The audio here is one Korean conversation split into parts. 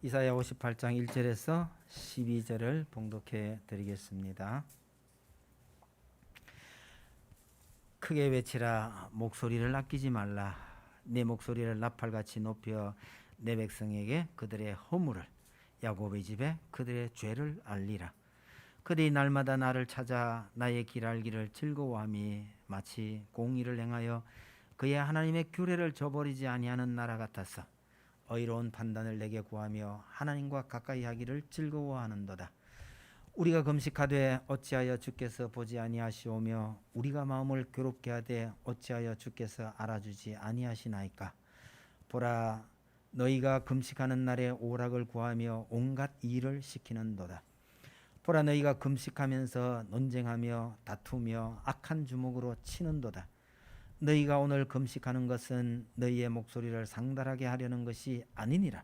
이사야 58장 1절에서 12절을 봉독해 드리겠습니다. 크게 외치라, 목소리를 아끼지 말라. 내 목소리를 나팔같이 높여 내 백성에게 그들의 허물을, 야곱의 집에 그들의 죄를 알리라. 그들이 날마다 나를 찾아 나의 길 알기를 즐거워함이 마치 공의를 행하여 그의 하나님의 규례를 저버리지 아니하는 나라 같아서 의로운 판단을 내게 구하며 하나님과 가까이 하기를 즐거워하는도다. 우리가 금식하되 어찌하여 주께서 보지 아니하시오며 우리가 마음을 괴롭게 하되 어찌하여 주께서 알아주지 아니하시나이까. 보라, 너희가 금식하는 날에 오락을 구하며 온갖 일을 시키는도다. 보라, 너희가 금식하면서 논쟁하며 다투며 악한 주먹으로 치는도다. 너희가 오늘 금식하는 것은 너희의 목소리를 상달하게 하려는 것이 아니니라.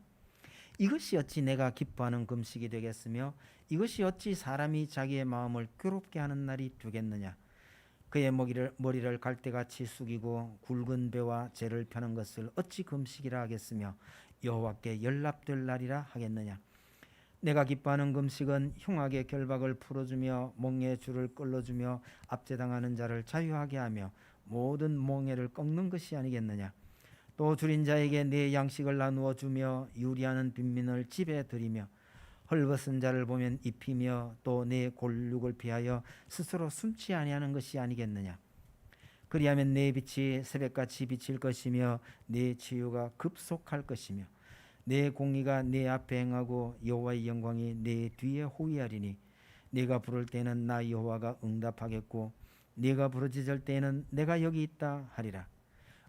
이것이 어찌 내가 기뻐하는 금식이 되겠으며 이것이 어찌 사람이 자기의 마음을 괴롭게 하는 날이 되겠느냐. 그의 머리를 갈대같이 숙이고 굵은 배와 재를 펴는 것을 어찌 금식이라 하겠으며 여호와께 연락될 날이라 하겠느냐. 내가 기뻐하는 금식은 흉악의 결박을 풀어주며 멍에의 줄을 끌어주며 압제당하는 자를 자유하게 하며 모든 멍에를 꺾는 것이 아니겠느냐. 또 줄인 자에게 내 양식을 나누어 주며 유리하는 빈민을 집에 들이며 헐벗은 자를 보면 입히며 또 내 골육을 피하여 스스로 숨지 아니하는 것이 아니겠느냐. 그리하면 내 빛이 새벽같이 비칠 것이며 내 치유가 급속할 것이며 내 공의가 내 앞에 행하고 여호와의 영광이 내 뒤에 호위하리니 네가 부를 때는 나 여호와가 응답하겠고 네가 부르짖을 때에는 내가 여기 있다 하리라.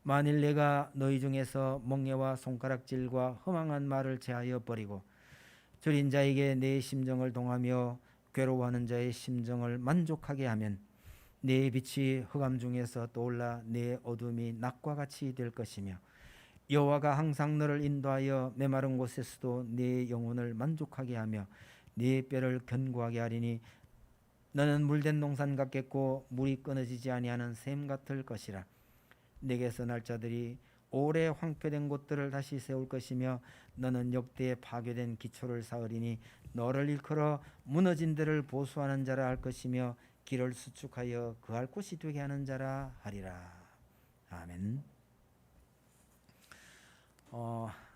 만일 내가 너희 중에서 멍에와 손가락질과 허망한 말을 제하여 버리고 줄인 자에게 내 심정을 동하며 괴로워하는 자의 심정을 만족하게 하면 내 빛이 흑암 중에서 떠올라 내 어둠이 낮과 같이 될 것이며 여호와가 항상 너를 인도하여 메마른 곳에서도 내 영혼을 만족하게 하며 네 뼈를 견고하게 하리니 너는 물된 농산 같겠고 물이 끊어지지 아니하는 샘 같을 것이라. 내게서 날 자들이 오래 황폐된 곳들을 다시 세울 것이며 너는 역대에 파괴된 기초를 쌓으리니 너를 일컬어 무너진 데를 보수하는 자라 할 것이며 길을 수축하여 그할 곳이 되게 하는 자라 하리라. 아멘.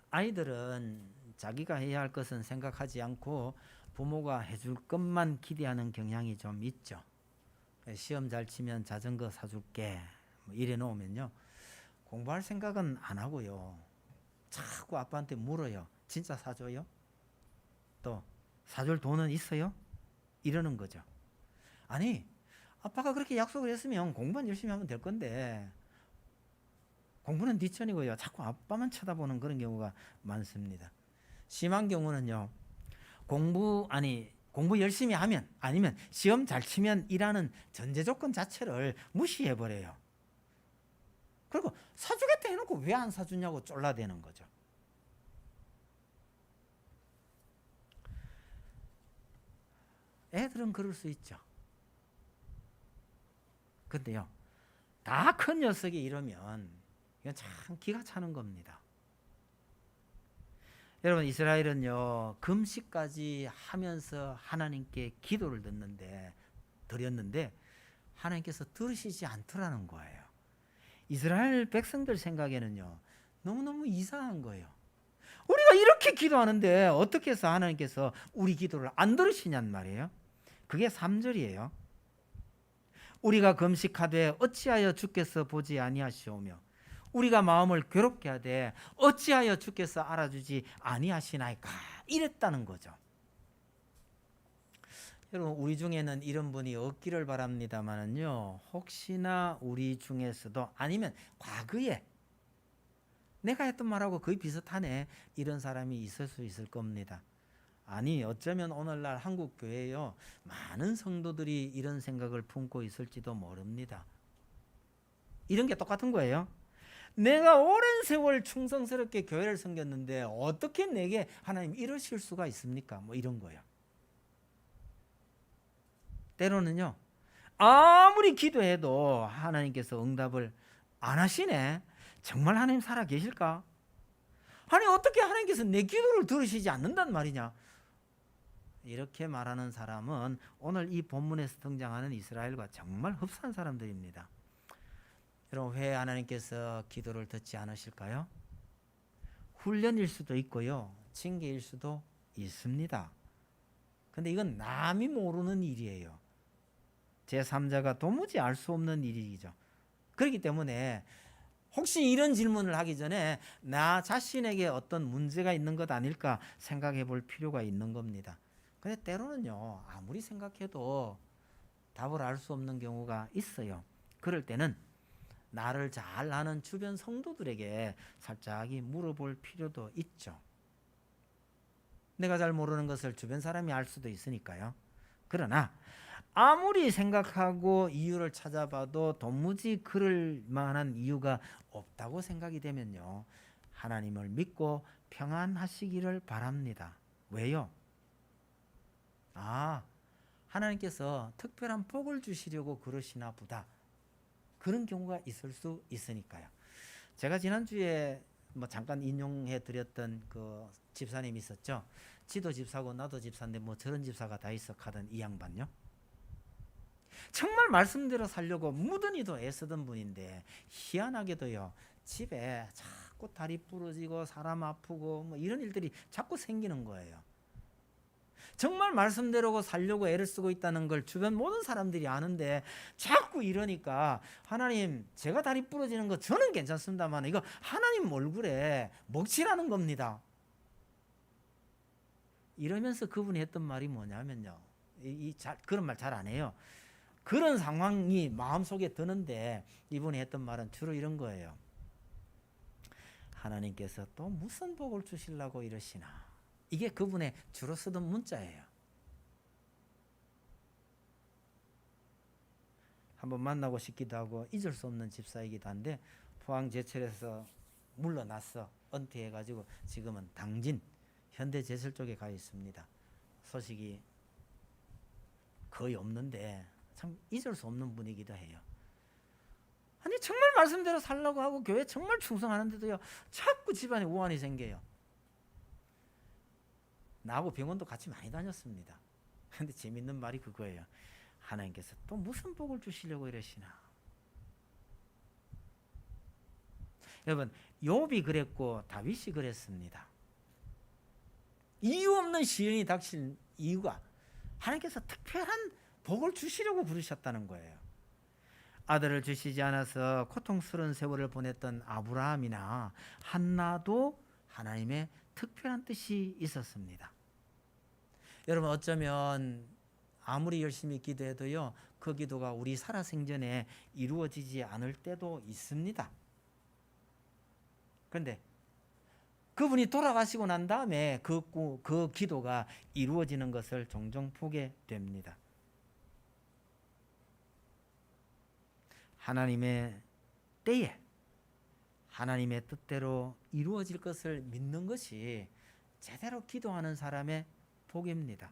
아이들은 자기가 해야 할 것은 생각하지 않고 부모가 해줄 것만 기대하는 경향이 좀 있죠. 시험 잘 치면 자전거 사줄게 이래 놓으면요, 공부할 생각은 안 하고요, 자꾸 아빠한테 물어요. 진짜 사줘요? 또 사줄 돈은 있어요? 이러는 거죠. 아니, 아빠가 그렇게 약속을 했으면 공부만 열심히 하면 될 건데 공부는 뒷전이고요, 자꾸 아빠만 쳐다보는 그런 경우가 많습니다. 심한 경우는요, 공부 열심히 하면 아니면 시험 잘 치면 이라는 전제 조건 자체를 무시해버려요. 그리고 사주겠다 해놓고 왜 안 사주냐고 쫄라대는 거죠. 애들은 그럴 수 있죠. 근데요, 다 큰 녀석이 이러면 이건 참 기가 차는 겁니다. 여러분, 이스라엘은요, 금식까지 하면서 하나님께 기도를 드렸는데 하나님께서 들으시지 않더라는 거예요. 이스라엘 백성들 생각에는요, 너무너무 이상한 거예요. 우리가 이렇게 기도하는데 어떻게 해서 하나님께서 우리 기도를 안 들으시냔 말이에요. 그게 3절이에요. 우리가 금식하되 어찌하여 주께서 보지 아니하시오며 우리가 마음을 괴롭게 하되 어찌하여 주께서 알아주지 아니하시나이까, 이랬다는 거죠. 여러분, 우리 중에는 이런 분이 없기를 바랍니다만은요, 혹시나 우리 중에서도 아니면 과거에 내가 했던 말하고 거의 비슷하네 이런 사람이 있을 수 있을 겁니다. 아니, 어쩌면 오늘날 한국 교회에요, 많은 성도들이 이런 생각을 품고 있을지도 모릅니다. 이런 게 똑같은 거예요. 내가 오랜 세월 충성스럽게 교회를 섬겼는데 어떻게 내게 하나님 이러실 수가 있습니까? 뭐 이런 거예요. 때로는요, 아무리 기도해도 하나님께서 응답을 안 하시네. 정말 하나님 살아 계실까? 아니 어떻게 하나님께서 내 기도를 들으시지 않는단 말이냐? 이렇게 말하는 사람은 오늘 이 본문에서 등장하는 이스라엘과 정말 흡사한 사람들입니다. 여러분, 왜 하나님께서 기도를 듣지 않으실까요? 훈련일 수도 있고요, 징계일 수도 있습니다. 근데 이건 남이 모르는 일이에요. 제3자가 도무지 알 수 없는 일이죠. 그렇기 때문에 혹시 이런 질문을 하기 전에 나 자신에게 어떤 문제가 있는 것 아닐까 생각해 볼 필요가 있는 겁니다. 근데 때로는요, 아무리 생각해도 답을 알 수 없는 경우가 있어요. 그럴 때는 나를 잘 아는 주변 성도들에게 살짝이 물어볼 필요도 있죠. 내가 잘 모르는 것을 주변 사람이 알 수도 있으니까요. 그러나 아무리 생각하고 이유를 찾아봐도 도무지 그럴 만한 이유가 없다고 생각이 되면요, 하나님을 믿고 평안하시기를 바랍니다. 왜요? 하나님께서 특별한 복을 주시려고 그러시나 보다. 그런 경우가 있을 수 있으니까요. 제가 지난주에 잠깐 인용해 드렸던 그 집사님 있었죠. 지도 집사고 나도 집사인데 저런 집사가 다 있어 하던 이 양반요. 정말 말씀대로 살려고 무던히도 애쓰던 분인데 희한하게도요, 집에 자꾸 다리 부러지고 사람 아프고 이런 일들이 자꾸 생기는 거예요. 정말 말씀대로 살려고 애를 쓰고 있다는 걸 주변 모든 사람들이 아는데 자꾸 이러니까, 하나님, 제가 다리 부러지는 거 저는 괜찮습니다만 이거 하나님 얼굴에 먹칠하는 겁니다. 이러면서 그분이 했던 말이 뭐냐면요, 그런 말 잘 안 해요. 그런 상황이 마음속에 드는데 이분이 했던 말은 주로 이런 거예요. 하나님께서 또 무슨 복을 주시려고 이러시나. 이게 그분의 주로 쓰던 문자예요. 한번 만나고 싶기도 하고 잊을 수 없는 집사이기도 한데 포항제철에서 물러났어. 은퇴해가지고 지금은 당진 현대제철 쪽에 가 있습니다. 소식이 거의 없는데 참 잊을 수 없는 분이기도 해요. 아니 정말 말씀대로 살려고 하고 교회 정말 충성하는데도요, 자꾸 집안에 우환이 생겨요. 나하고 병원도 같이 많이 다녔습니다. 근데 재밌는 말이 그거예요. 하나님께서 또 무슨 복을 주시려고 이러시나. 여러분, 욥이 그랬고 다윗이 그랬습니다. 이유 없는 시련이 닥칠 이유가 하나님께서 특별한 복을 주시려고 부르셨다는 거예요. 아들을 주시지 않아서 고통스러운 세월을 보냈던 아브라함이나 한나도 하나님의 특별한 뜻이 있었습니다. 여러분, 어쩌면 아무리 열심히 기도해도요, 그 기도가 우리 살아생전에 이루어지지 않을 때도 있습니다. 그런데 그분이 돌아가시고 난 다음에 그 기도가 이루어지는 것을 종종 보게 됩니다. 하나님의 때에 하나님의 뜻대로 이루어질 것을 믿는 것이 제대로 기도하는 사람의 복입니다.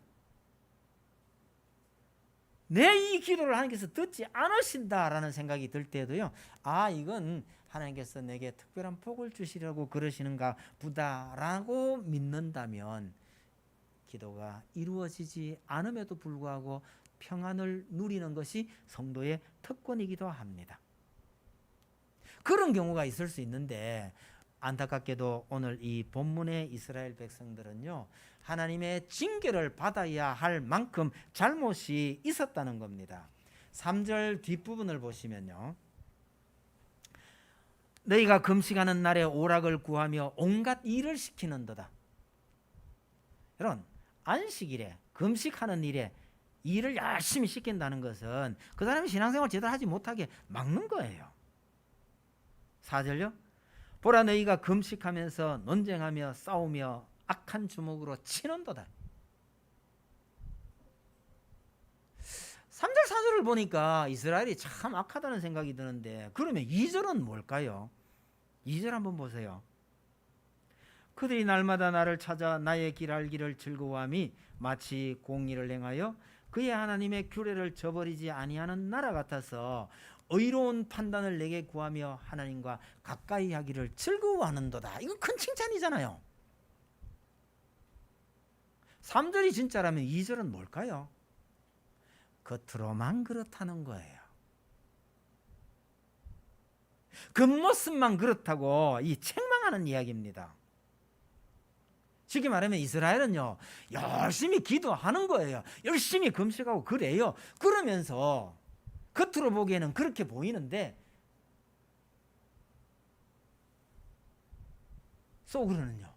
내 이 기도를 하나님께서 듣지 않으신다라는 생각이 들 때도요, 이건 하나님께서 내게 특별한 복을 주시려고 그러시는가 보다라고 믿는다면 기도가 이루어지지 않음에도 불구하고 평안을 누리는 것이 성도의 특권이기도 합니다. 그런 경우가 있을 수 있는데 안타깝게도 오늘 이 본문의 이스라엘 백성들은요, 하나님의 징계를 받아야 할 만큼 잘못이 있었다는 겁니다. 3절 뒷부분을 보시면요, 너희가 금식하는 날에 오락을 구하며 온갖 일을 시키는도다. 여러분, 안식일에 금식하는 일에 일을 열심히 시킨다는 것은 그 사람이 신앙생활 제대로 하지 못하게 막는 거예요. 4절요, 보라 너희가 금식하면서 논쟁하며 싸우며 악한 주먹으로 치는도다. 3절 4절을 보니까 이스라엘이 참 악하다는 생각이 드는데, 그러면 2절은 뭘까요? 2절 한번 보세요. 그들이 날마다 나를 찾아 나의 길 알기를 즐거워함이 마치 공의를 행하여 그의 하나님의 규례를 저버리지 아니하는 나라 같아서 의로운 판단을 내게 구하며 하나님과 가까이 하기를 즐거워하는도다. 이거 큰 칭찬이잖아요. 3절이 진짜라면 2절은 뭘까요? 겉으로만 그렇다는 거예요. 겉모습만 그렇다고 이 책망하는 이야기입니다. 쉽게 말하면 이스라엘은요, 열심히 기도하는 거예요. 열심히 금식하고 그래요. 그러면서 겉으로 보기에는 그렇게 보이는데 속으로는요,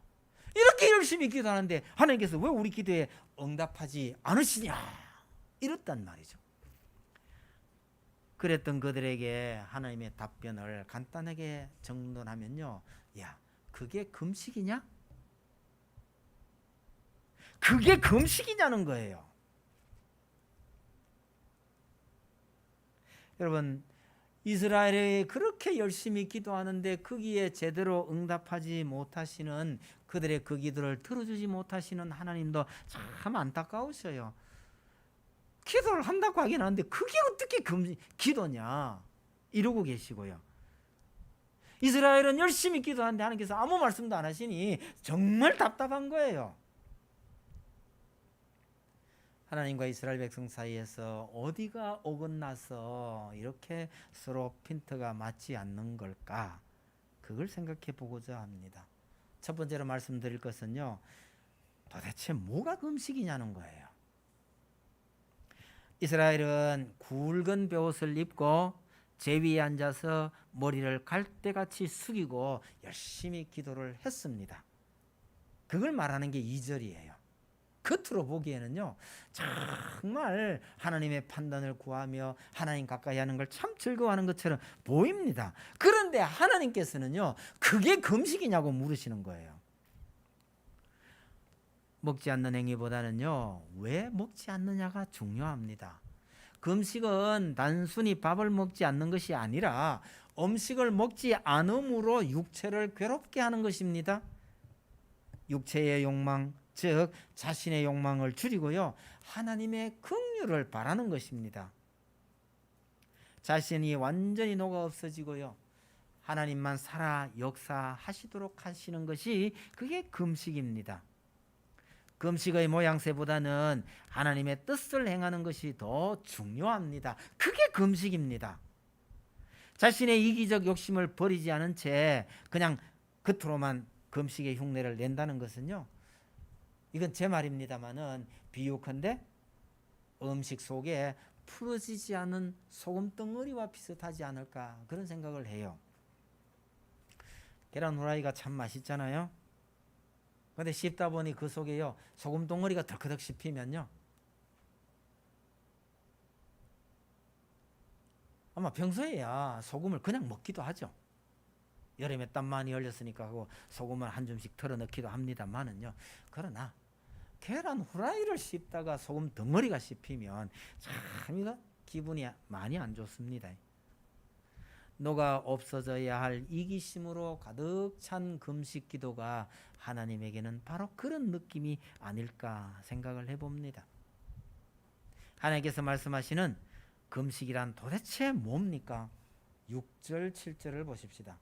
이렇게 열심히 기도하는데 하나님께서 왜 우리 기도에 응답하지 않으시냐, 이렇단 말이죠. 그랬던 그들에게 하나님의 답변을 간단하게 정론하면요, 야, 그게 금식이냐? 그게 금식이냐는 거예요. 여러분, 이스라엘이 그렇게 열심히 기도하는데 거기에 제대로 응답하지 못하시는, 그들의 그 기도를 들어주지 못하시는 하나님도 참 안타까우셔요. 기도를 한다고 하긴 하는데 그게 어떻게 기도냐 이러고 계시고요. 이스라엘은 열심히 기도하는데 하나님께서 아무 말씀도 안 하시니 정말 답답한 거예요. 하나님과 이스라엘 백성 사이에서 어디가 어긋나서 이렇게 서로 핀트가 맞지 않는 걸까? 그걸 생각해 보고자 합니다. 첫 번째로 말씀드릴 것은요, 도대체 뭐가 금식이냐는 거예요. 이스라엘은 굵은 벼옷을 입고 제 위에 앉아서 머리를 갈대같이 숙이고 열심히 기도를 했습니다. 그걸 말하는 게 2절이에요. 겉으로 보기에는요, 정말 하나님의 판단을 구하며 하나님 가까이 하는 걸 참 즐거워하는 것처럼 보입니다. 그런데 하나님께서는요, 그게 금식이냐고 물으시는 거예요. 먹지 않는 행위보다는요, 왜 먹지 않느냐가 중요합니다. 금식은 단순히 밥을 먹지 않는 것이 아니라 음식을 먹지 않음으로 육체를 괴롭게 하는 것입니다. 육체의 욕망, 즉 자신의 욕망을 줄이고요, 하나님의 긍휼을 바라는 것입니다. 자신이 완전히 녹아 없어지고요, 하나님만 살아 역사하시도록 하시는 것이 그게 금식입니다. 금식의 모양새보다는 하나님의 뜻을 행하는 것이 더 중요합니다. 그게 금식입니다. 자신의 이기적 욕심을 버리지 않은 채 그냥 겉으로만 금식의 흉내를 낸다는 것은요, 이건 제 말입니다만은 비유컨대 음식 속에 풀어지지 않은 소금 덩어리와 비슷하지 않을까, 그런 생각을 해요. 계란 후라이가 참 맛있잖아요. 근데 씹다 보니 그 속에요, 소금 덩어리가 덜커덕 씹히면요, 아마 평소에야 소금을 그냥 먹기도 하죠. 여름에 땀 많이 흘렸으니까 하고 소금을 한 줌씩 털어 넣기도 합니다만은요, 그러나 계란 후라이를 씹다가 소금 덩어리가 씹히면 참 이거 기분이 많이 안 좋습니다. 녹아 없어져야 할 이기심으로 가득 찬 금식 기도가 하나님에게는 바로 그런 느낌이 아닐까 생각을 해봅니다. 하나님께서 말씀하시는 금식이란 도대체 뭡니까? 6절 7절을 보십시다.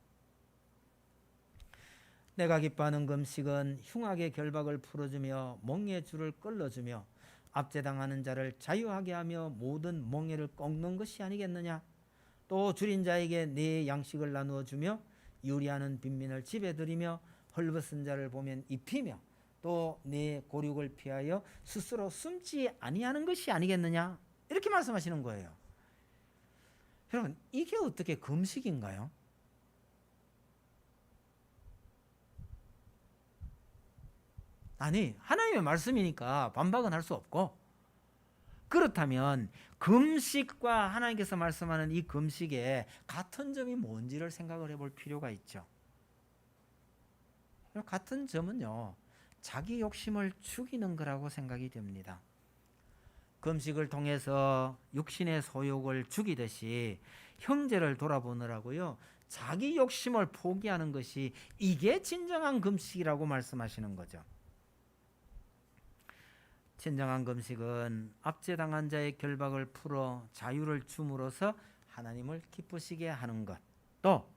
내가 기뻐하는 금식은 흉악의 결박을 풀어주며 멍에의 줄을 끌어주며 압제당하는 자를 자유하게 하며 모든 멍에를 꺾는 것이 아니겠느냐? 또 줄인 자에게 네 양식을 나누어 주며 유리하는 빈민을 집에 들이며 헐벗은 자를 보면 입히며 또 네 고륙을 피하여 스스로 숨지 아니하는 것이 아니겠느냐? 이렇게 말씀하시는 거예요. 여러분, 이게 어떻게 금식인가요? 아니, 하나님의 말씀이니까 반박은 할 수 없고, 그렇다면 금식과 하나님께서 말씀하는 이 금식의 같은 점이 뭔지를 생각을 해볼 필요가 있죠. 같은 점은요, 자기 욕심을 죽이는 거라고 생각이 됩니다. 금식을 통해서 육신의 소욕을 죽이듯이 형제를 돌아보느라고요, 자기 욕심을 포기하는 것이 이게 진정한 금식이라고 말씀하시는 거죠. 진정한 금식은 압제당한 자의 결박을 풀어 자유를 줌으로써 하나님을 기쁘시게 하는 것, 또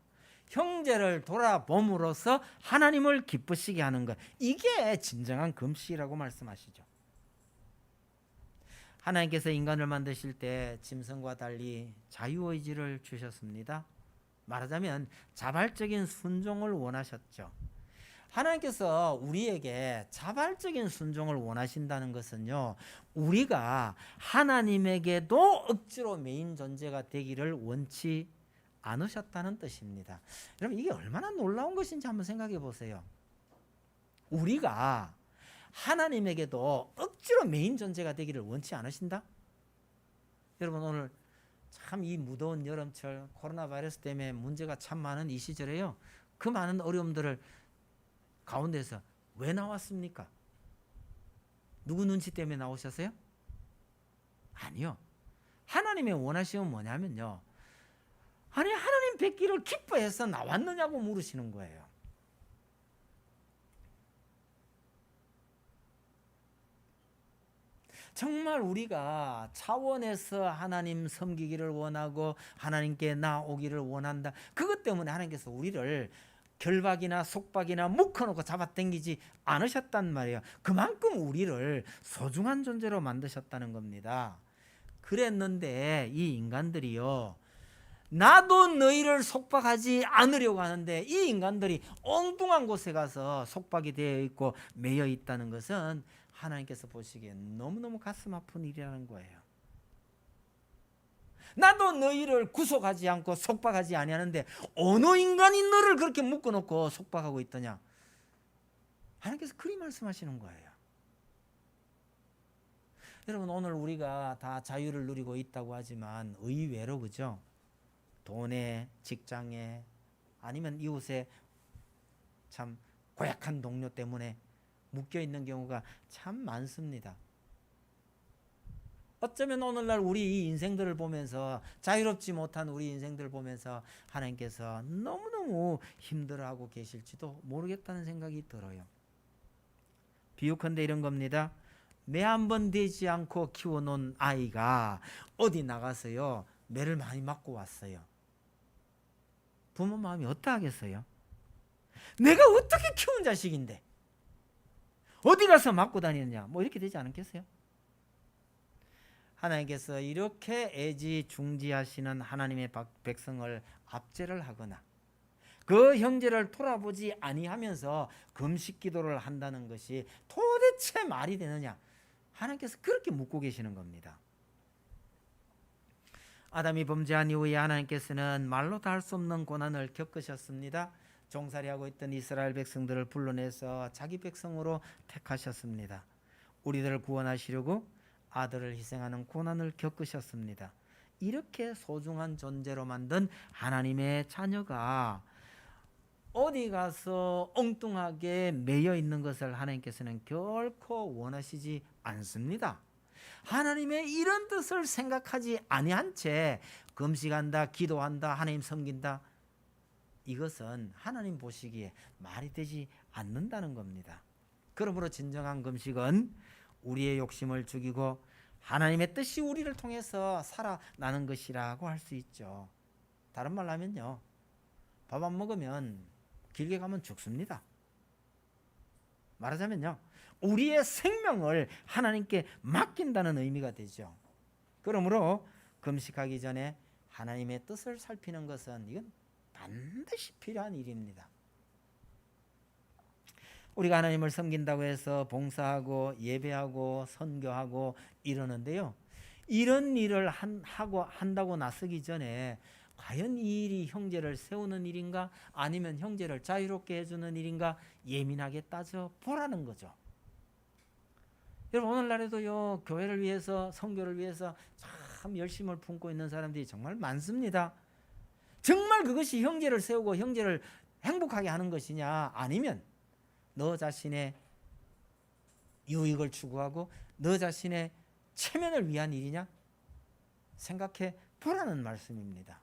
형제를 돌아봄으로써 하나님을 기쁘시게 하는 것, 이게 진정한 금식이라고 말씀하시죠. 하나님께서 인간을 만드실 때 짐승과 달리 자유의지를 주셨습니다. 말하자면 자발적인 순종을 원하셨죠. 하나님께서 우리에게 자발적인 순종을 원하신다는 것은요, 우리가 하나님에게도 억지로 메인 존재가 되기를 원치 않으셨다는 뜻입니다. 여러분, 이게 얼마나 놀라운 것인지 한번 생각해 보세요. 우리가 하나님에게도 억지로 메인 존재가 되기를 원치 않으신다? 여러분, 오늘 참 이 무더운 여름철 코로나 바이러스 때문에 문제가 참 많은 이 시절에요, 그 많은 어려움들을 가운데서 왜 나왔습니까? 누구 눈치 때문에 나오셨어요? 아니요. 하나님의 원하심은 뭐냐면요, 아니 하나님 뵙기를 기뻐해서 나왔느냐고 물으시는 거예요. 정말 우리가 차원에서 하나님 섬기기를 원하고 하나님께 나오기를 원한다, 그것 때문에 하나님께서 우리를 결박이나 속박이나 묶어놓고 잡아당기지 않으셨단 말이에요. 그만큼 우리를 소중한 존재로 만드셨다는 겁니다. 그랬는데 이 인간들이요, 나도 너희를 속박하지 않으려고 하는데 이 인간들이 엉뚱한 곳에 가서 속박이 되어 있고 매여 있다는 것은 하나님께서 보시기에 너무너무 가슴 아픈 일이라는 거예요. 나도 너희를 구속하지 않고 속박하지 아니하는데 어느 인간이 너를 그렇게 묶어놓고 속박하고 있더냐. 하나님께서 그리 말씀하시는 거예요. 여러분, 오늘 우리가 다 자유를 누리고 있다고 하지만 의외로, 그죠? 돈에, 직장에, 아니면 이웃에 참 고약한 동료 때문에 묶여 있는 경우가 참 많습니다. 어쩌면 오늘날 우리 이 인생들을 보면서, 자유롭지 못한 우리 인생들을 보면서 하나님께서 너무너무 힘들어하고 계실지도 모르겠다는 생각이 들어요. 비유컨대 이런 겁니다. 매 한 번 되지 않고 키워놓은 아이가 어디 나가서요, 매를 많이 맞고 왔어요. 부모 마음이 어떠하겠어요? 내가 어떻게 키운 자식인데 어디 가서 맞고 다니느냐, 뭐 이렇게 되지 않겠어요? 하나님께서 이렇게 애지중지하시는 하나님의 백성을 압제를 하거나 그 형제를 돌아보지 아니하면서 금식 기도를 한다는 것이 도대체 말이 되느냐, 하나님께서 그렇게 묻고 계시는 겁니다. 아담이 범죄한 이후에 하나님께서는 말로 다 할 수 없는 고난을 겪으셨습니다. 종살이하고 있던 이스라엘 백성들을 불러내서 자기 백성으로 택하셨습니다. 우리들을 구원하시려고 아들을 희생하는 고난을 겪으셨습니다. 이렇게 소중한 존재로 만든 하나님의 자녀가 어디 가서 엉뚱하게 매여 있는 것을 하나님께서는 결코 원하시지 않습니다. 하나님의 이런 뜻을 생각하지 아니한 채 금식한다, 기도한다, 하나님 섬긴다, 이것은 하나님 보시기에 말이 되지 않는다는 겁니다. 그러므로 진정한 금식은 우리의 욕심을 죽이고 하나님의 뜻이 우리를 통해서 살아나는 것이라고 할 수 있죠. 다른 말로 하면요, 밥 안 먹으면 길게 가면 죽습니다. 말하자면요, 우리의 생명을 하나님께 맡긴다는 의미가 되죠. 그러므로 금식하기 전에 하나님의 뜻을 살피는 것은 이건 반드시 필요한 일입니다. 우리가 하나님을 섬긴다고 해서 봉사하고 예배하고 선교하고 이러는데요, 이런 일을 한다고 나서기 전에 과연 이 일이 형제를 세우는 일인가, 아니면 형제를 자유롭게 해주는 일인가 예민하게 따져보라는 거죠. 여러분, 오늘날에도요, 교회를 위해서, 선교를 위해서 참 열심을 품고 있는 사람들이 정말 많습니다. 정말 그것이 형제를 세우고 형제를 행복하게 하는 것이냐, 아니면 너 자신의 유익을 추구하고 너 자신의 체면을 위한 일이냐 생각해 보라는 말씀입니다.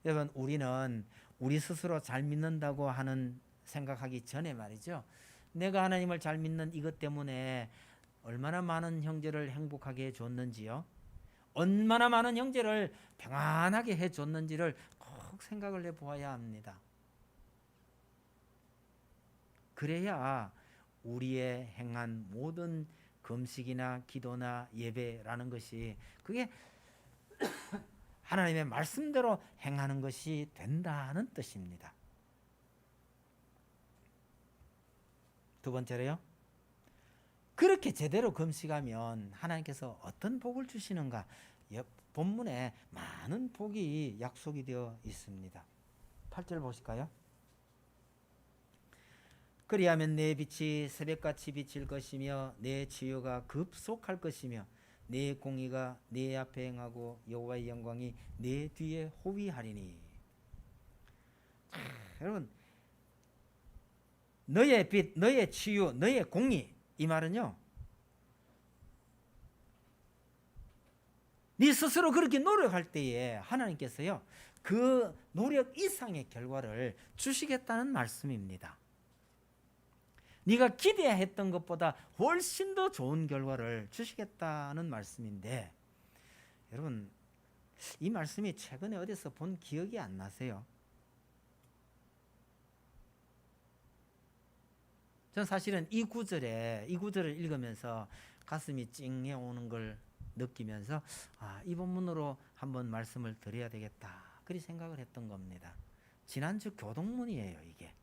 여러분, 우리는 우리 스스로 잘 믿는다고 하는 생각하기 전에 말이죠, 내가 하나님을 잘 믿는 이것 때문에 얼마나 많은 형제를 행복하게 해줬는지요, 얼마나 많은 형제를 평안하게 해줬는지를 꼭 생각을 해보아야 합니다. 그래야 우리의 행한 모든 금식이나 기도나 예배라는 것이 그게 하나님의 말씀대로 행하는 것이 된다는 뜻입니다. 두 번째로요, 그렇게 제대로 금식하면 하나님께서 어떤 복을 주시는가? 본문에 많은 복이 약속이 되어 있습니다. 8절 보실까요? 그리하면 내 빛이 새벽같이 비칠 것이며 내 치유가 급속할 것이며 내 공의가 내 앞에 행하고 여호와의 영광이 내 뒤에 호위하리니. 여러분, 너의 빛, 너의 치유, 너의 공의, 이 말은요, 네 스스로 그렇게 노력할 때에 하나님께서요 그 노력 이상의 결과를 주시겠다는 말씀입니다. 네가 기대했던 것보다 훨씬 더 좋은 결과를 주시겠다는 말씀인데, 여러분 이 말씀이 최근에 어디서 본 기억이 안 나세요? 전 사실은 이 구절을 읽으면서 가슴이 찡해 오는 걸 느끼면서 이 본문으로 한번 말씀을 드려야 되겠다 그리 생각을 했던 겁니다. 지난주 교동문이에요. 이게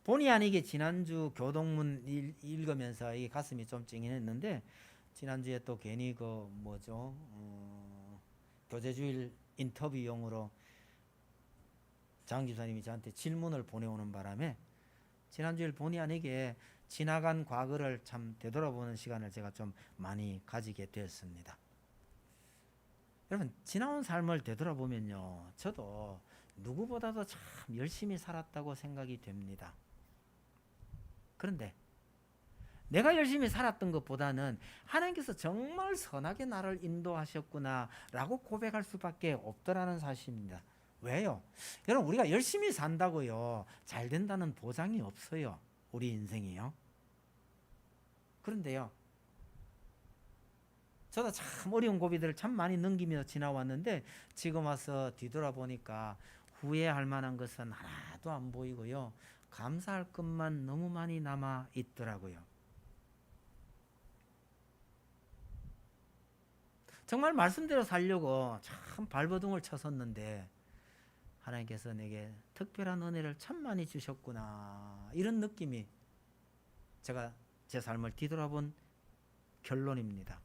본의 아니게 지난주 교동문 읽으면서 이게 가슴이 좀 찡했는데, 지난주에 또 괜히 그 뭐죠 교제주일 인터뷰용으로 장 집사님이 저한테 질문을 보내오는 바람에 지난주에 본의 아니게 지나간 과거를 참 되돌아보는 시간을 제가 좀 많이 가지게 되었습니다. 여러분, 지나온 삶을 되돌아보면요, 저도 누구보다도 참 열심히 살았다고 생각이 됩니다. 그런데 내가 열심히 살았던 것보다는 하나님께서 정말 선하게 나를 인도하셨구나 라고 고백할 수밖에 없더라는 사실입니다. 왜요? 여러분, 우리가 열심히 산다고요 잘 된다는 보장이 없어요. 우리 인생이요. 그런데요, 저도 참 어려운 고비들을 참 많이 넘기며 지나왔는데 지금 와서 뒤돌아보니까 후회할 만한 것은 하나도 안 보이고요, 감사할 것만 너무 많이 남아 있더라고요. 정말 말씀대로 살려고 참 발버둥을 쳤었는데 하나님께서 내게 특별한 은혜를 참 많이 주셨구나, 이런 느낌이 제가 제 삶을 뒤돌아본 결론입니다.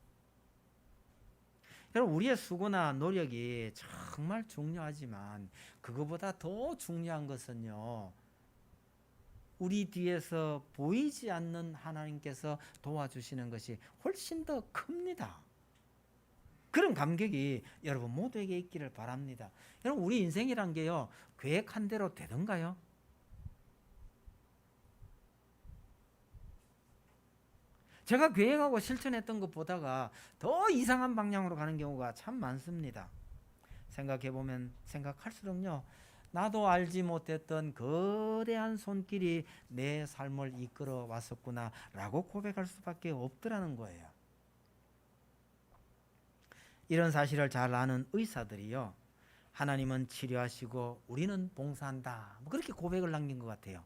여러분, 우리의 수고나 노력이 정말 중요하지만 그거보다 더 중요한 것은요, 우리 뒤에서 보이지 않는 하나님께서 도와주시는 것이 훨씬 더 큽니다. 그런 감격이 여러분 모두에게 있기를 바랍니다. 여러분, 우리 인생이란 게요 계획한 대로 되던가요? 제가 계획하고 실천했던 것보다가 더 이상한 방향으로 가는 경우가 참 많습니다. 생각해보면 생각할수록요, 나도 알지 못했던 거대한 손길이 내 삶을 이끌어 왔었구나 라고 고백할 수밖에 없더라는 거예요. 이런 사실을 잘 아는 의사들이요, 하나님은 치료하시고 우리는 봉사한다, 그렇게 고백을 남긴 것 같아요.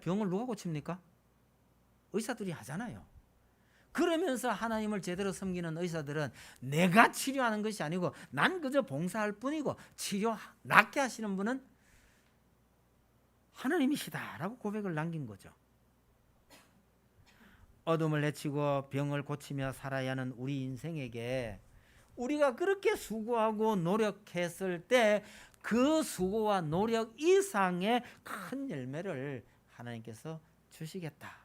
병을 누가 고칩니까? 의사들이 하잖아요. 그러면서 하나님을 제대로 섬기는 의사들은 내가 치료하는 것이 아니고 난 그저 봉사할 뿐이고 치료 낫게 하시는 분은 하나님이시다라고 고백을 남긴 거죠. 어둠을 헤치고 병을 고치며 살아야 하는 우리 인생에게 우리가 그렇게 수고하고 노력했을 때 그 수고와 노력 이상의 큰 열매를 하나님께서 주시겠다.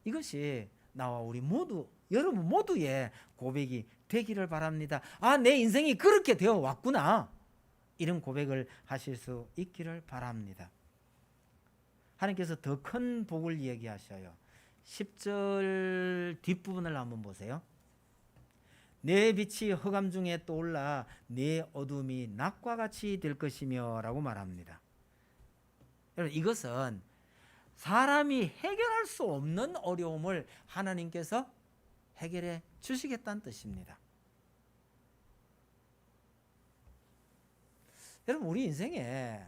이것이 나와 우리 모두, 여러분 모두의 고백이 되기를 바랍니다. 내 인생이 그렇게 되어 왔구나, 이런 고백을 하실 수 있기를 바랍니다. 하나님께서 더 큰 복을 이야기하셔요. 10절 뒷부분을 한번 보세요. 내 빛이 흑암 중에 떠올라 내 어둠이 낮과 같이 될 것이며 라고 말합니다. 여러분, 이것은 사람이 해결할 수 없는 어려움을 하나님께서 해결해 주시겠다는 뜻입니다. 여러분, 우리 인생에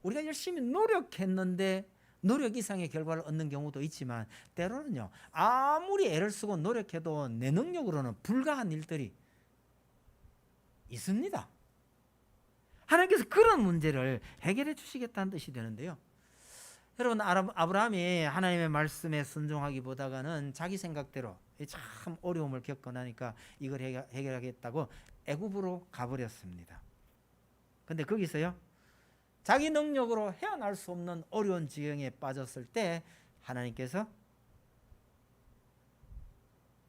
우리가 열심히 노력했는데 노력 이상의 결과를 얻는 경우도 있지만, 때로는요, 아무리 애를 쓰고 노력해도 내 능력으로는 불가한 일들이 있습니다. 하나님께서 그런 문제를 해결해 주시겠다는 뜻이 되는데요. 여러분, 아브라함이 하나님의 말씀에 순종하기보다는 자기 생각대로 참 어려움을 겪고 나니까 이걸 해결하겠다고 애굽으로 가버렸습니다. 근데 거기서요, 자기 능력으로 헤어날 수 없는 어려운 지경에 빠졌을 때 하나님께서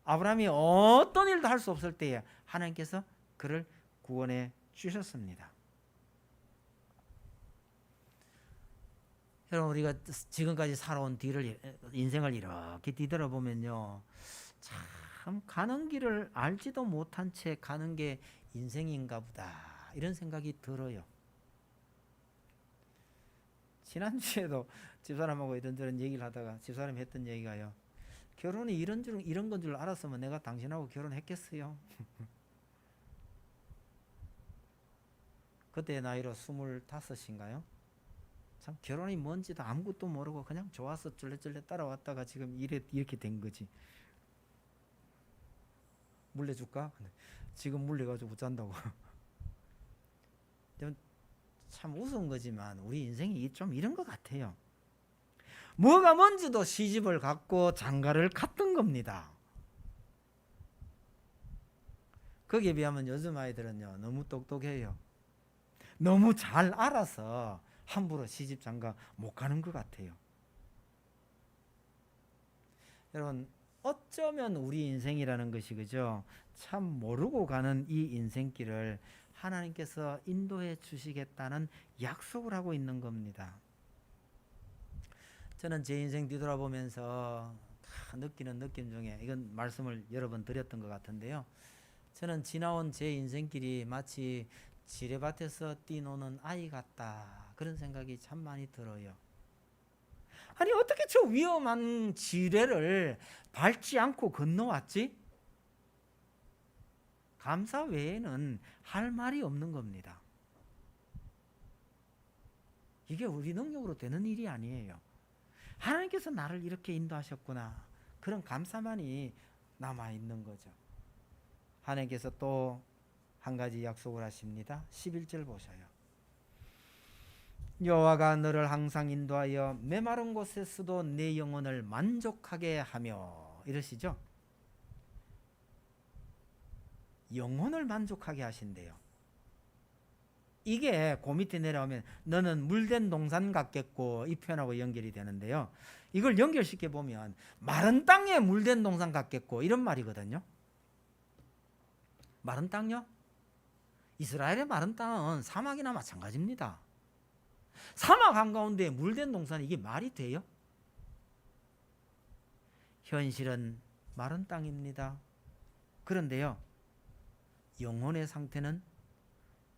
아브라함이 어떤 일도 할 수 없을 때에 하나님께서 그를 구원해 주셨습니다. 여러분, 우리가 지금까지 살아온 인생을 이렇게 뒤돌아보면요, 참 가는 길을 알지도 못한 채 가는 게 인생인가 보다, 이런 생각이 들어요. 지난주에도 집사람하고 이런저런 얘기를 하다가 집사람이 했던 얘기가요, 결혼이 이런 건 줄 알았으면 내가 당신하고 결혼했겠어요. 그때 나이로 25인가요? 참 결혼이 뭔지도 아무것도 모르고 그냥 좋아서 쫄래쫄래 따라왔다가 지금 이렇게 된 거지. 물려줄까? 지금 물려가지고 못 잔다고. 참 우스운 거지만 우리 인생이 좀 이런 것 같아요. 뭐가 뭔지도 시집을 갔고 장가를 갔던 겁니다. 거기에 비하면 요즘 아이들은요, 너무 똑똑해요. 너무 잘 알아서 함부로 시집 장가 못 가는 것 같아요. 여러분, 어쩌면 우리 인생이라는 것이, 그죠? 참 모르고 가는 이 인생길을 하나님께서 인도해 주시겠다는 약속을 하고 있는 겁니다. 저는 제 인생 뒤돌아보면서 느끼는 느낌 중에, 이건 말씀을 여러 번 드렸던 것 같은데요, 저는 지나온 제 인생길이 마치 지뢰밭에서 뛰노는 아이 같다, 그런 생각이 참 많이 들어요. 아니, 어떻게 저 위험한 지뢰를 밟지 않고 건너왔지? 감사 외에는 할 말이 없는 겁니다. 이게 우리 능력으로 되는 일이 아니에요. 하나님께서 나를 이렇게 인도하셨구나, 그런 감사만이 남아있는 거죠. 하나님께서 또 한 가지 약속을 하십니다. 11절 보셔요. 여호와가 너를 항상 인도하여 메마른 곳에서도 내 영혼을 만족하게 하며, 이러시죠. 영혼을 만족하게 하신대요. 이게 그 밑에 내려오면 너는 물된 동산 같겠고, 이 표현하고 연결이 되는데요, 이걸 연결시켜 보면 마른 땅에 물된 동산 같겠고, 이런 말이거든요. 마른 땅요? 이스라엘의 마른 땅은 사막이나 마찬가지입니다. 사막 한가운데 물된 동산, 이게 말이 돼요? 현실은 마른 땅입니다. 그런데요, 영혼의 상태는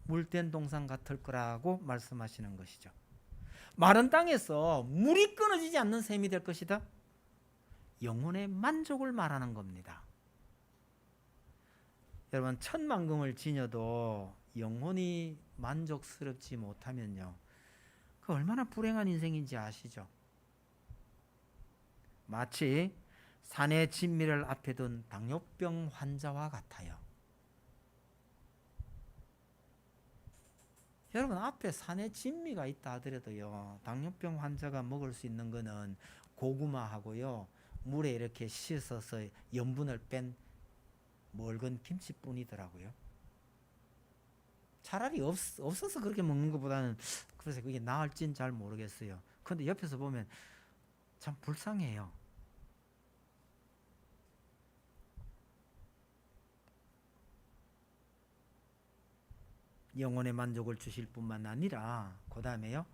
물된 동산 같을 거라고 말씀하시는 것이죠. 마른 땅에서 물이 끊어지지 않는 셈이 될 것이다. 영혼의 만족을 말하는 겁니다. 여러분, 천만금을 지녀도 영혼이 만족스럽지 못하면요, 그 얼마나 불행한 인생인지 아시죠? 마치 산의 진미를 앞에 둔 당뇨병 환자와 같아요. 여러분, 앞에 산의 진미가 있다 하더라도요, 당뇨병 환자가 먹을 수 있는 거는 고구마하고요, 물에 이렇게 씻어서 염분을 뺀 멀건 김치뿐이더라고요. 차라리 없어서 그렇게 먹는 것보다는, 그래서 그게 나을진 잘 모르겠어요. 그런데 옆에서 보면 참 불쌍해요. 영혼의 만족을 주실 뿐만 아니라 그 다음에요,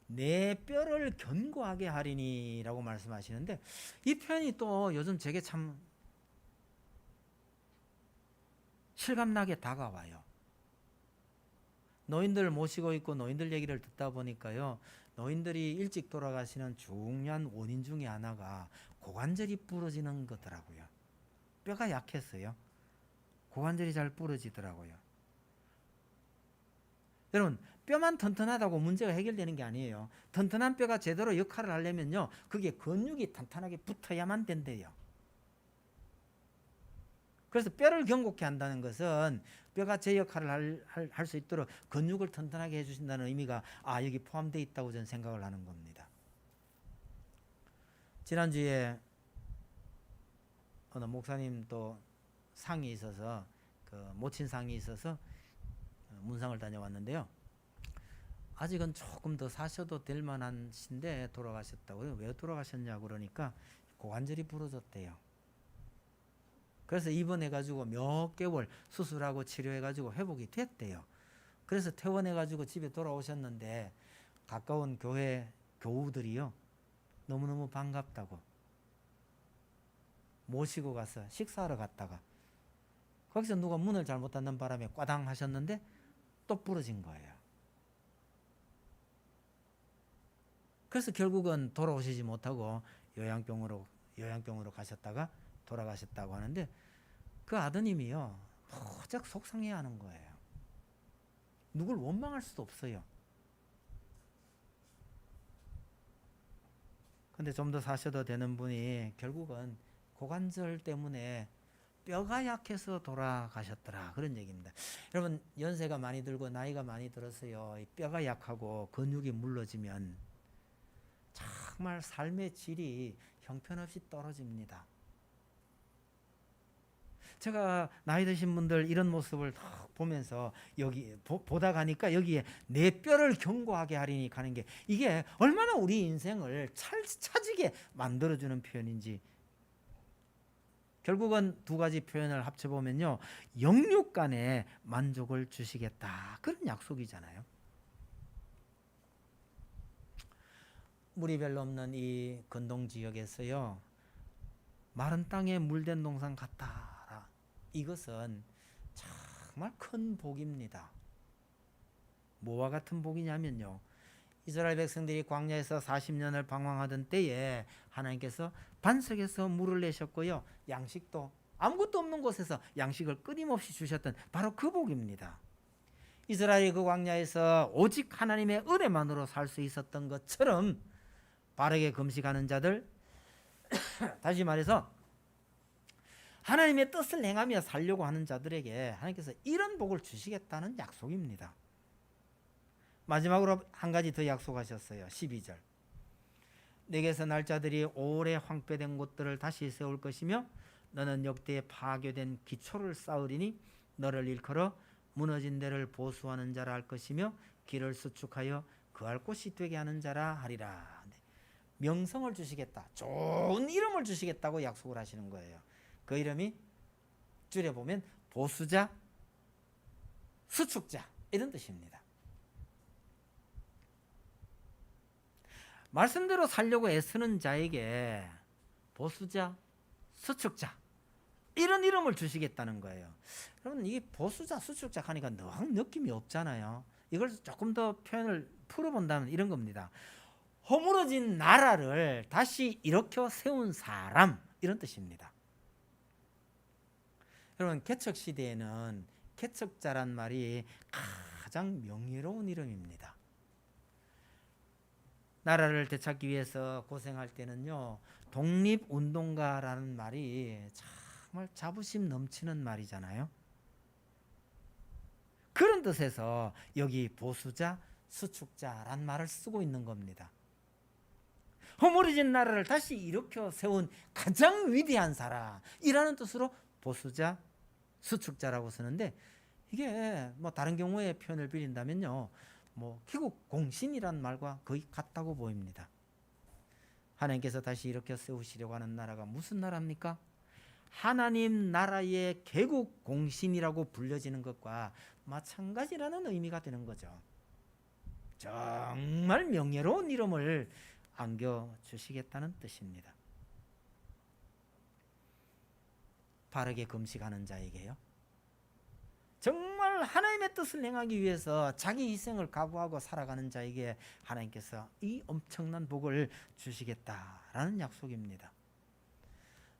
내 뼈를 견고하게 하리니 라고 말씀하시는데, 이 표현이 또 요즘 제게 참 실감나게 다가와요. 노인들 모시고 있고 노인들 얘기를 듣다 보니까요, 노인들이 일찍 돌아가시는 중요한 원인 중에 하나가 고관절이 부러지는 거더라고요. 뼈가 약했어요. 고관절이 잘 부러지더라고요. 여러분, 뼈만 튼튼하다고 문제가 해결되는 게 아니에요. 튼튼한 뼈가 제대로 역할을 하려면요, 그게 근육이 탄탄하게 붙어야만 된대요. 그래서 뼈를 견고케 한다는 것은 뼈가 제 역할을 할 수 있도록 근육을 튼튼하게 해주신다는 의미가 여기 포함되어 있다고 저는 생각을 하는 겁니다. 지난주에 어느 목사님 또 상이 있어서 모친 상이 있어서 문상을 다녀왔는데요. 아직은 조금 더 사셔도 될 만한 신데 돌아가셨다고요. 왜 돌아가셨냐고 그러니까 고관절이 부러졌대요. 그래서 입원해가지고 몇 개월 수술하고 치료해가지고 회복이 됐대요. 그래서 퇴원해가지고 집에 돌아오셨는데 가까운 교회 교우들이요, 너무너무 반갑다고 모시고 가서 식사하러 갔다가 거기서 누가 문을 잘못 닫는 바람에 꽈당 하셨는데 또 부러진 거예요. 그래서 결국은 돌아오시지 못하고 요양병으로 가셨다가 돌아가셨다고 하는데, 그 아드님이요, 무척 속상해하는 거예요. 누굴 원망할 수도 없어요. 근데 좀 더 사셔도 되는 분이 결국은 고관절 때문에 뼈가 약해서 돌아가셨더라, 그런 얘기입니다. 여러분, 연세가 많이 들고 나이가 많이 들었어요. 이 뼈가 약하고 근육이 물러지면 정말 삶의 질이 형편없이 떨어집니다. 제가 나이 드신 분들 이런 모습을 보면서 여기 보다 가니까 여기에 내 뼈를 견고하게 하리니 가는 게 이게 얼마나 우리 인생을 차지게 만들어주는 표현인지, 결국은 두 가지 표현을 합쳐보면요, 영육 간에 만족을 주시겠다, 그런 약속이잖아요. 물이 별로 없는 이 건동 지역에서요, 마른 땅에 물된 동산 같다, 이것은 정말 큰 복입니다. 뭐와 같은 복이냐면요, 이스라엘 백성들이 광야에서 40년을 방황하던 때에 하나님께서 반석에서 물을 내셨고요, 양식도 아무것도 없는 곳에서 양식을 끊임없이 주셨던 바로 그 복입니다. 이스라엘이 그 광야에서 오직 하나님의 은혜만으로 살 수 있었던 것처럼 바르게 금식하는 자들, 다시 말해서 하나님의 뜻을 행하며 살려고 하는 자들에게 하나님께서 이런 복을 주시겠다는 약속입니다. 마지막으로 한 가지 더 약속하셨어요. 12절. 내게서 날 자들이 오래 황폐된 곳들을 다시 세울 것이며 너는 역대에 파괴된 기초를 쌓으리니 너를 일컬어 무너진 데를 보수하는 자라 할 것이며 길을 수축하여 그할 곳이 되게 하는 자라 하리라. 명성을 주시겠다, 좋은 이름을 주시겠다고 약속을 하시는 거예요. 그 이름이 줄여보면 보수자, 수축자, 이런 뜻입니다. 말씀대로 살려고 애쓰는 자에게 보수자, 수축자, 이런 이름을 주시겠다는 거예요. 여러분, 이 보수자, 수축자 하니까 너무 느낌이 없잖아요. 이걸 조금 더 표현을 풀어본다면 이런 겁니다. 허물어진 나라를 다시 일으켜 세운 사람, 이런 뜻입니다. 여러분, 개척 시대에는 개척자란 말이 가장 명예로운 이름입니다. 나라를 되찾기 위해서 고생할 때는요, 독립운동가라는 말이 정말 자부심 넘치는 말이잖아요. 그런 뜻에서 여기 보수자, 수축자란 말을 쓰고 있는 겁니다. 허물어진 나라를 다시 일으켜 세운 가장 위대한 사람이라는 뜻으로 보수자, 수축자라고 쓰는데, 이게 뭐 다른 경우에 표현을 빌린다면요, 뭐 기국 공신이란 말과 거의 같다고 보입니다. 하나님께서 다시 일으켜 세우시려고 하는 나라가 무슨 나라입니까? 하나님 나라의 개국 공신이라고 불려지는 것과 마찬가지라는 의미가 되는 거죠. 정말 명예로운 이름을 안겨주시겠다는 뜻입니다. 바르게 금식하는 자에게요, 정말 하나님의 뜻을 행하기 위해서 자기 희생을 각오하고 살아가는 자에게 하나님께서 이 엄청난 복을 주시겠다라는 약속입니다.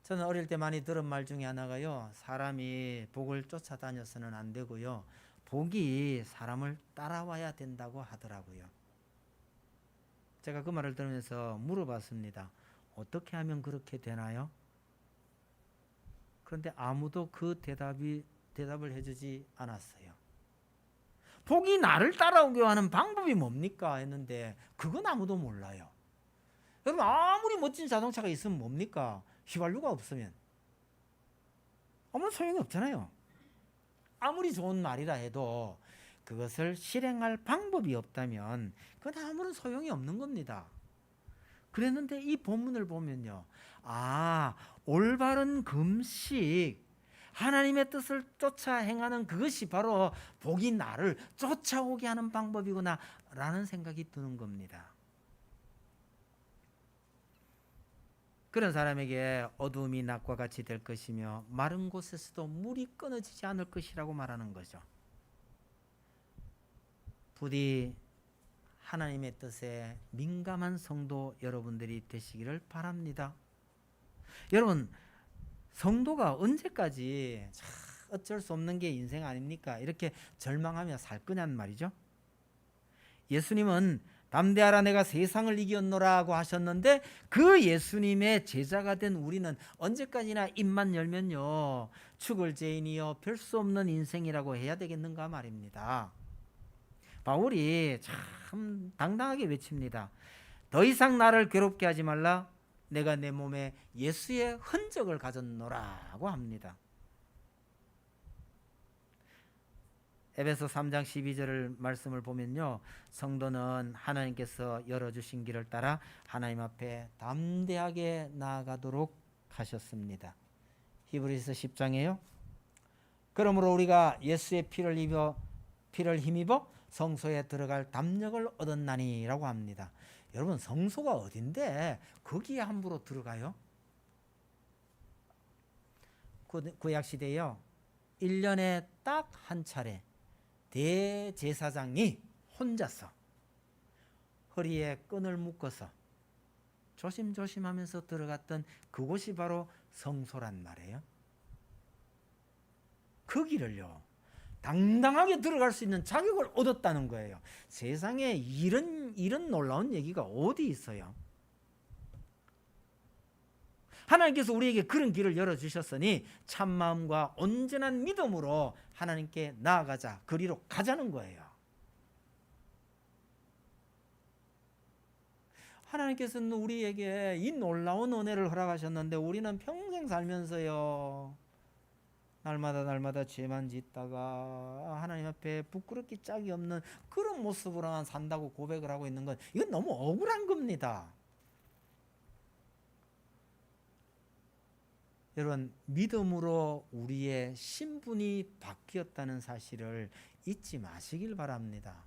저는 어릴 때 많이 들은 말 중에 하나가요, 사람이 복을 쫓아다녀서는 안 되고요, 복이 사람을 따라와야 된다고 하더라고요. 제가 그 말을 들으면서 물어봤습니다. 어떻게 하면 그렇게 되나요? 그런데 아무도 그 대답을 해주지 않았어요. 복이 나를 따라오게 하는 방법이 뭡니까? 했는데 그건 아무도 몰라요. 여러분, 아무리 멋진 자동차가 있으면 뭡니까? 휘발유가 없으면 아무런 소용이 없잖아요. 아무리 좋은 말이라 해도 그것을 실행할 방법이 없다면 그건 아무런 소용이 없는 겁니다. 그랬는데 이 본문을 보면요, 올바른 금식, 하나님의 뜻을 쫓아 행하는 그것이 바로 복이 나를 쫓아오게 하는 방법이구나 라는 생각이 드는 겁니다. 그런 사람에게 어두움이 낮과 같이 될 것이며 마른 곳에서도 물이 끊어지지 않을 것이라고 말하는 거죠. 부디 하나님의 뜻에 민감한 성도 여러분들이 되시기를 바랍니다. 여러분, 성도가 언제까지 어쩔 수 없는 게 인생 아닙니까? 이렇게 절망하며 살 거냔 말이죠. 예수님은 담대하라 내가 세상을 이겼노라고 하셨는데 그 예수님의 제자가 된 우리는 언제까지나 입만 열면요, 죽을 죄인이여 별 수 없는 인생이라고 해야 되겠는가 말입니다. 바울이 참 당당하게 외칩니다. 더 이상 나를 괴롭게 하지 말라. 내가 내 몸에 예수의 흔적을 가졌노라고 합니다. 에베소 3장 12절 말씀을 보면요, 성도는 하나님께서 열어주신 길을 따라 하나님 앞에 담대하게 나아가도록 하셨습니다. 히브리서 10장에요. 그러므로 우리가 예수의 피를 힘입어 성소에 들어갈 담력을 얻었나니 라고 합니다. 여러분, 성소가 어딘데 거기에 함부로 들어가요? 구약시대에요, 1년에 딱 한 차례 대제사장이 혼자서 허리에 끈을 묶어서 조심조심 하면서 들어갔던 그곳이 바로 성소란 말이에요. 거기를요, 당당하게 들어갈 수 있는 자격을 얻었다는 거예요. 세상에 이런 놀라운 얘기가 어디 있어요? 하나님께서 우리에게 그런 길을 열어주셨으니 참마음과 온전한 믿음으로 하나님께 나아가자, 그리로 가자는 거예요. 하나님께서는 우리에게 이 놀라운 은혜를 허락하셨는데 우리는 평생 살면서요, 날마다 죄만 짓다가 하나님 앞에 부끄럽기 짝이 없는 그런 모습으로만 산다고 고백을 하고 있는 건 이건 너무 억울한 겁니다. 여러분, 믿음으로 우리의 신분이 바뀌었다는 사실을 잊지 마시길 바랍니다.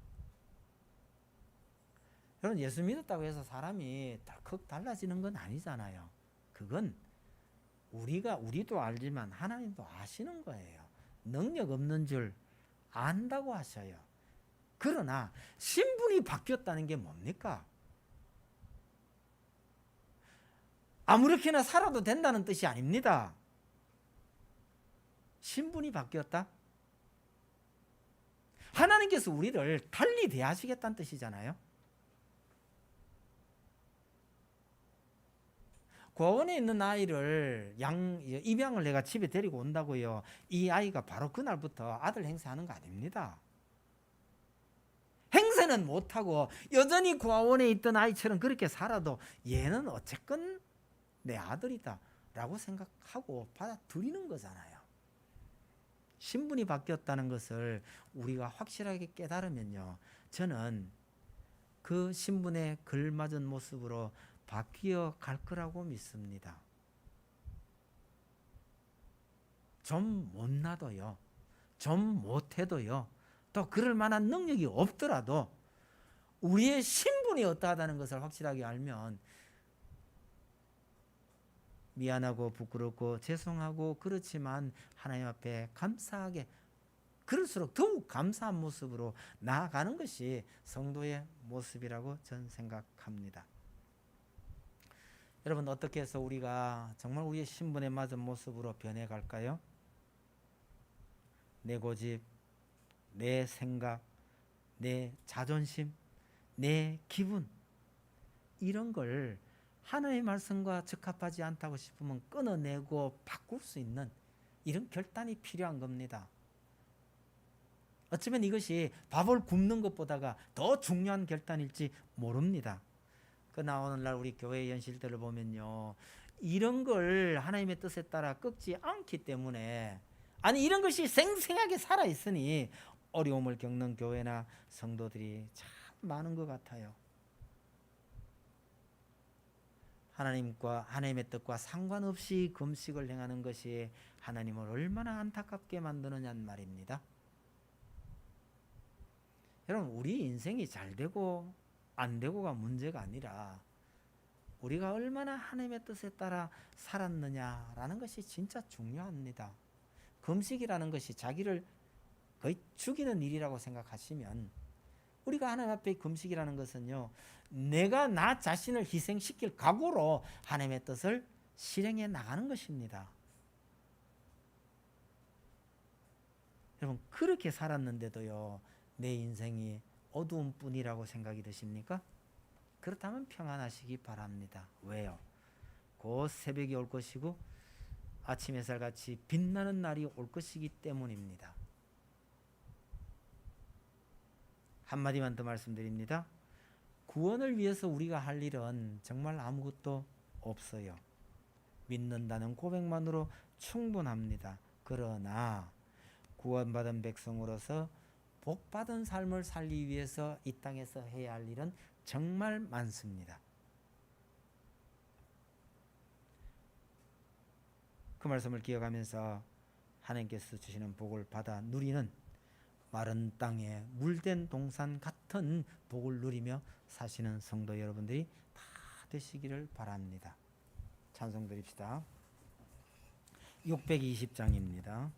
여러분, 예수 믿었다고 해서 사람이 덜컥 달라지는 건 아니잖아요. 그건 우리도 알지만 하나님도 아시는 거예요. 능력 없는 줄 안다고 하셔요. 그러나 신분이 바뀌었다는 게 뭡니까? 아무렇게나 살아도 된다는 뜻이 아닙니다. 신분이 바뀌었다? 하나님께서 우리를 달리 대하시겠다는 뜻이잖아요. 고아원에 있는 아이를 입양을 내가 집에 데리고 온다고요, 이 아이가 바로 그날부터 아들 행세하는 거 아닙니다. 행세는 못하고 여전히 고아원에 있던 아이처럼 그렇게 살아도 얘는 어쨌건 내 아들이다 라고 생각하고 받아들이는 거잖아요. 신분이 바뀌었다는 것을 우리가 확실하게 깨달으면요, 저는 그 신분에 걸맞은 모습으로 바뀌어 갈 거라고 믿습니다. 좀 못나도요, 좀 못해도요, 또 그럴 만한 능력이 없더라도 우리의 신분이 어떠하다는 것을 확실하게 알면 미안하고 부끄럽고 죄송하고 그렇지만 하나님 앞에 감사하게 그럴수록 더욱 감사한 모습으로 나아가는 것이 성도의 모습이라고 저는 생각합니다. 여러분, 어떻게 해서 우리가 정말 우리의 신분에 맞은 모습으로 변해갈까요? 내 고집, 내 생각, 내 자존심, 내 기분, 이런 걸 하나님의 말씀과 적합하지 않다고 싶으면 끊어내고 바꿀 수 있는 이런 결단이 필요한 겁니다. 어쩌면 이것이 밥을 굽는 것보다가 더 중요한 결단일지 모릅니다. 그러나 오늘날 우리 교회 현실들을 보면요, 이런 걸 하나님의 뜻에 따라 꺾지 않기 때문에, 아니 이런 것이 생생하게 살아있으니 어려움을 겪는 교회나 성도들이 참 많은 것 같아요. 하나님과 하나님의 뜻과 상관없이 금식을 행하는 것이 하나님을 얼마나 안타깝게 만드느냐는 말입니다. 여러분, 우리 인생이 잘 되고 안 되고가 문제가 아니라 우리가 얼마나 하나님의 뜻에 따라 살았느냐라는 것이 진짜 중요합니다. 금식이라는 것이 자기를 거의 죽이는 일이라고 생각하시면, 우리가 하나님 앞에 금식이라는 것은요, 내가 나 자신을 희생시킬 각오로 하나님의 뜻을 실행해 나가는 것입니다. 여러분, 그렇게 살았는데도요, 내 인생이 어두운 뿐이라고 생각이 드십니까? 그렇다면 평안하시기 바랍니다. 왜요? 곧 새벽이 올 것이고 아침 햇살같이 빛나는 날이 올 것이기 때문입니다. 한마디만 더 말씀드립니다. 구원을 위해서 우리가 할 일은 정말 아무것도 없어요. 믿는다는 고백만으로 충분합니다. 그러나 구원받은 백성으로서 복받은 삶을 살기 위해서 이 땅에서 해야 할 일은 정말 많습니다. 그 말씀을 기억하면서 하나님께서 주시는 복을 받아 누리는 마른 땅에 물된 동산 같은 복을 누리며 사시는 성도 여러분들이 다 되시기를 바랍니다. 찬송 드립시다. 620장입니다.